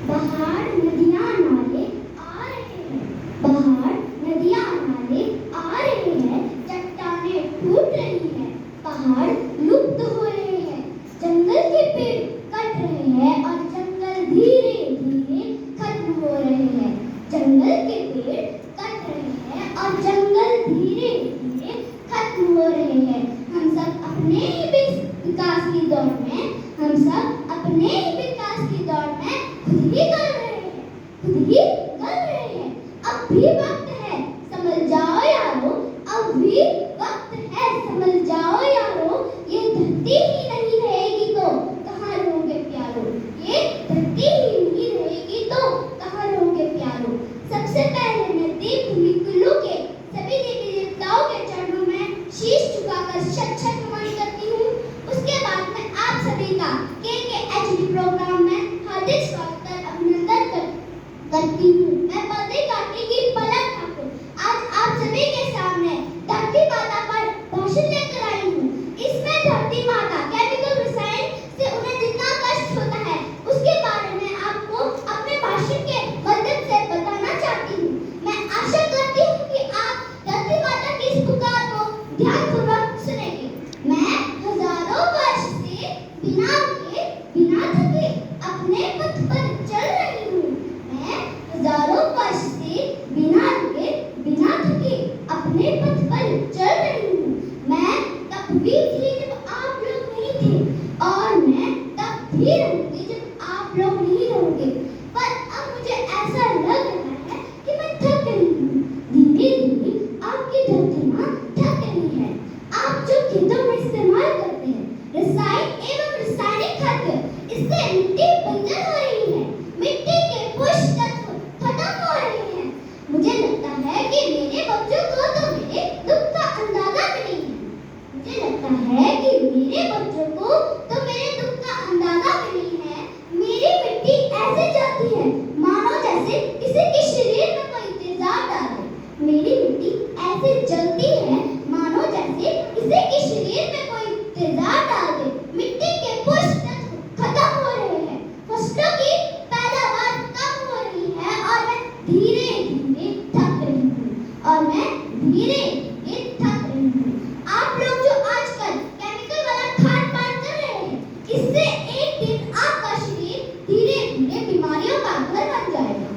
बाहर नदियां नाले आ रहे हैं, बाहर नदियां नाले आ रहे हैं, चट्टानें टूट रही हैं, पहाड़ लुप्त हो रहे हैं, जंगल के पेड़ कट रहे हैं और जंगल धीरे धीरे खत्म हो रहे हैं। जंगल के पेड़ कट रहे हैं और जंगल धीरे धीरे खत्म हो रहे हैं। हम सब अपने ही विकास की दौड़ में, हम सब अपने ही विकास की दौड़ में खुद ही गल रहे हैं, खुद ही गल रहे हैं। अब भी वक्त है, संभल जाओ यारो, अब भी वक्त है, संभल जाओ यारो। ये धरती ही नहीं रहेगी तो कहाँ रहोगे प्यारो, ये धरती ही नहीं रहेगी तो कहाँ रहोगे प्यारो। सबसे पहले मैं देवभूमि कुल्लू के सभी देवी देवताओं के चरणों में शीश झुकाकर शत शत नमन करती हूँ। उसके बाद मैं आप सभी का KKHD प्रोग्राम में हार्दिक स्वागत कर अभिनंदन करती हूँ। मैं पर्दे काटने की पलक ठाकुर आज आप सभी के सामने धरती माता पर भाषण लेकर आई हूँ। इसमें धरती माता केमिकल रसायन से उन्हें जितना कष्ट होता है उसके बारे में आपको अपने भाषण के माध्यम से बताना चाहती हूँ। मैं आशा करती हूँ कि आप धरती माता की इस पुकार को ध्यानपूर्वक सुनेंगे। मैं हजारों वर्ष से बिना रुके बिना थके अपने पथ पर चल रही हूँ। मैं हजारों वर्ष से बिना रुके बिना थके अपने पथ पर चल रही हूँ। मैं तब भी थी जब आप लोग नहीं थे और मैं तब भी रहूंगी जब आप लोग नहीं रहोगे। पर अब मुझे ऐसा लग रहा है कि मैं थक गई हूँ। धीरे धीरे आपकी धरती माँ थक रही है। आप जो खेतों में इस्तेमाल करते हैं रसायन एवं रासायनिक खाद्य, इससे मिट्टी बंजर हो रही है, मिट्टी के पोषक तत्व खत्म हो रहे हैं। मुझे लगता है कि मेरे बच्चों को तो मेरे दुख का अंदाजा भी नहीं है। मुझे लगता है कि मेरे बच्चों को तो मेरे दुख का अंदाजा भी नहीं है। मेरी मिट्टी ऐसे जलती है मानो जैसे किसी के शरीर में कोई तेजाब डाले। मेरी मिट्टी ऐसे जलती है मानो जैसे किसी के शरीर में कोई तेजाब डाल दे। मिट्टी के पोषक तत्व खत्म हो रहे हैं, फसलों की पैदावार कम हो रही है और मैं धीरे धीरे थक रही हूँ और मैं धीरे धीरे थक रही हूँ। आप लोग जो आजकल केमिकल वाला खान पान कर रहे हैं, इससे एक दिन आपका शरीर धीरे धीरे बीमारियों का घर बन जाएगा।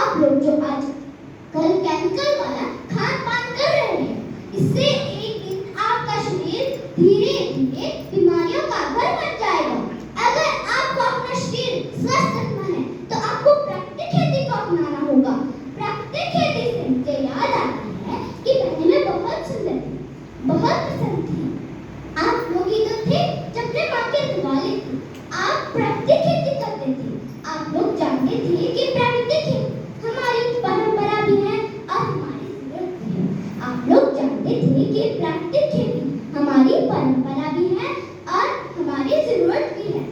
आप लोग जो आजकल केमिकल वाला खान पान कर रहे हैं, इससे एक दिन आपका शरीर धीरे धीरे बीमारियों का घर बन जाएगा। अगर आपको अपना शरीर स्वस्थ रखना है तो आपको प्राकृतिक खेती को अपनाना होगा। प्राकृतिक खेती से मुझे याद आता है कि पहले मैं बहुत सुंदर थी, बहुत पसंद थी। आप लोग ही तो थे जब मैं माँ के दिवाली थी, आप प्राकृतिक खेती करते थे। आप लोग जानते थे कि प्राकृतिक खेती हमारी परंपरा भी है और हमारी जरूरत भी है। आप लोग जानते थे कि प्राकृतिक खेती हमारी परंपरा भी है और हमारी जरूरत भी है।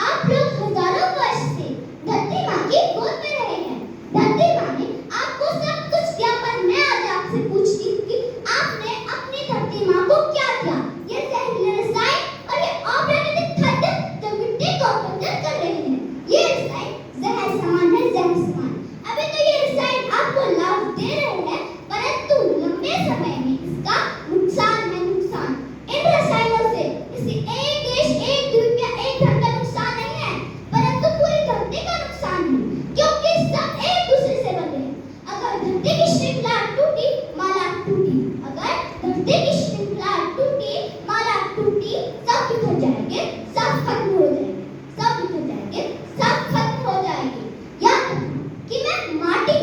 आप लोग हजारों वर्ष से धरती माँ की गोद में रहे हैं। धरती माँ ने आपको सब कुछ दिया, पर मैं आज आपसे पूछती हूँ कि आपने अपनी धरती माँ को क्या दिया? ये जहरीले रसायन और ये अप्राकृतिक खाद्य जो मिट्टी को बंजर कर रहे हैं। ये रसायन जहर समान है, जहर समान। अभी तो ये रसायन आपको लाभ दे रहे हैं, परंतु लंबे समय में इसका नुकसान है, नुकसान। इन रसायनों से किसी एक देश, एक द्वीप या एक धन का नुकसान नहीं है, परंतु पूरी धरती का नुकसान है, क्योंकि सब एक दूसरे से बने हैं। अगर धरती की श्रृंखला टूटी, माला टूटी। अगर धरती की श्रृंखला टूटी, माला टूटी, सब बिखर जाएंगे, सब खत्म हो जाएंगे, सब बिखर जाएंगे, सब खत्म हो जाएंगे। याद रखना कि मैं माटी,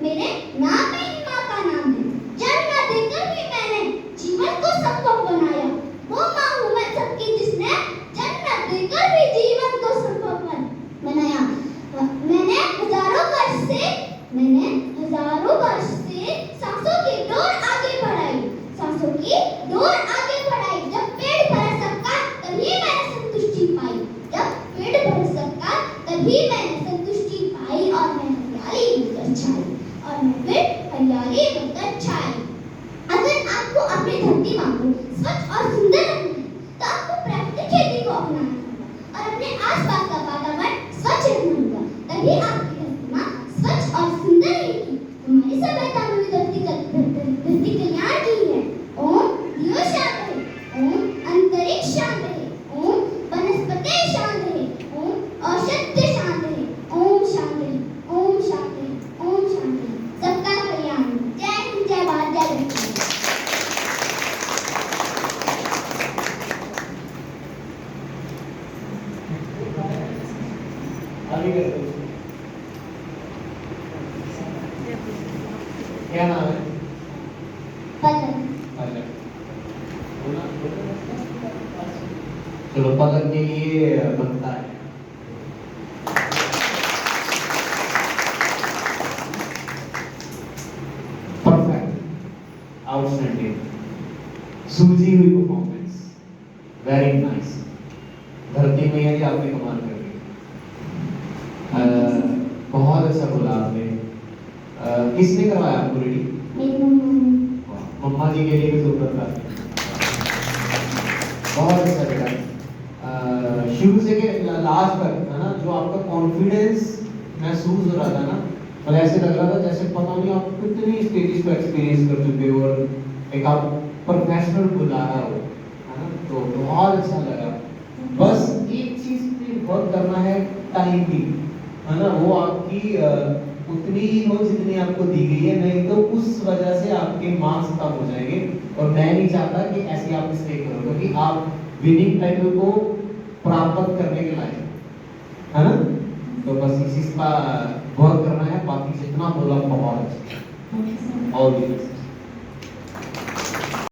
मेरे नाम में ही माँ का नाम है। जन्म न देकर भी मैंने जीवन को संभव बनाया। वो माँ हूँ मैं सबकी जिसने जन्म न देकर भी जीवन को संभव बनाया। मैंने हजारों वर्ष से सांसों की डोर आगे बढ़ाई, सांसों की डोर आगे बढ़ाई। जब पेट भरा सबका तभी मैंने संतुष्टि पाई, जब पेट भरा सबका तभी मैंने संतुष्टि पाई और मैं हरियाली बनकर छाई, और मैं फिर हरियाली बनकर छाई। अगर आपको अपनी धरती माँ को स्वच्छ और सुंदर रखना है तो आपको प्राकृतिक खेती को अपनाना होगा और अपने आसपास का वातावरण भी आपकी प्रतिमा स्वच्छ और सुंदर रहेगी। हमारी सभ्यता में भी धरती कल्याण की है। ओम दियो शांत रहे, ओम अंतरिक्ष शांत रहे, ओम वनस्पति शांत रहे, ओम औषधि शांत रहे, ओम शांत रहे, ओम शांत रहे, ओम शांत रहे। सबका कल्याण। जय हिंद, जय भारत, जय लक्ष्मी। क्या नाम है? पलक। पलक। चलो पलक के लिए बनता है। परफेक्ट, आउटस्टैंडिंग, सूझी हुई परफॉर्मेंस, वेरी नाइस। धरती में यदि आपने कमाल कर दी, बहुत अच्छा बोला आपने। किसने करवाया आपको रेडी? मेरी मम्मा ने। मम्मा जी के लिए भी जरूरत था। बहुत अच्छा बेटा। शुरू से के लास्ट तक है ना, जो आपका कॉन्फिडेंस महसूस हो रहा था ना, और ऐसे लग रहा था जैसे पता नहीं आप कितनी स्टेजेस को एक्सपीरियंस कर चुके हो और एक आप प्रोफेशनल बुलाया हो, है ना, तो बहुत अच्छा लगा। बस एक चीज पे वर्क करना है, टाइम की, है ना, वो आपकी उतनी ही हो जितनी आपको दी गई है, नहीं तो उस वजह से आपके मार्क्स कम हो जाएंगे। और मैं नहीं चाहता कि ऐसे आप मिस्टेक करो, क्योंकि आप विनिंग टाइटल को प्राप्त करने के लायक, है ना। तो बस इसी का वर्क करना है, बाकी जितना बोला बहुत अच्छा। All the best.